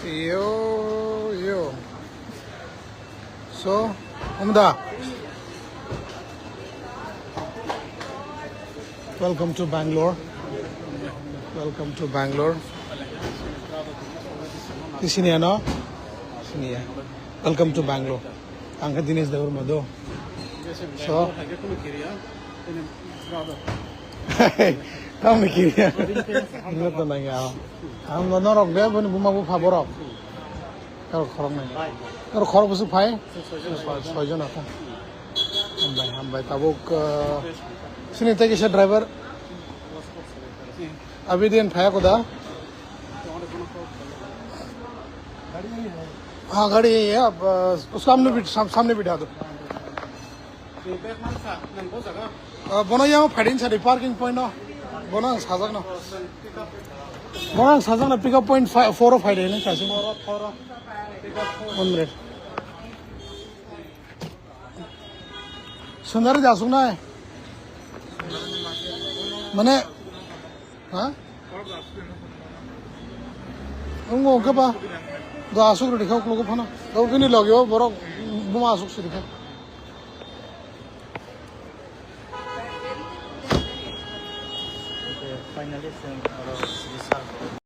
Yo. So, Umda. Welcome to Bangalore. Welcome to Bangalore. Sini no? Sini ya. Welcome to Bangalore. Angkat Dinesh Daur Mado. So, kamu mikir ya? Ingat tentang ya. Kamu norok deh, bukan buma bu favorok. Kalau korong nih, kalau korong busuk pai, soalnya apa? Hambai tabuk sini tadi saya driver. अभी दिन फाया को दा हाँ गाड़ी यही है अब उसको सामने बिठा दो बना यहाँ फाइडिंग सारी पार्किंग पॉइंट ना बना साजक ना पिकअप पॉइंट 4 और 5 है ना कैसे 1 मिनट सुंदर जासुक ना है मैंने हाँ उनको क्या पा दो आसुक रे दिखाओ लोगों को ना दो क्यों नहीं लगे हो बड़ा बुमा आसुक से दिखाओ फाइनली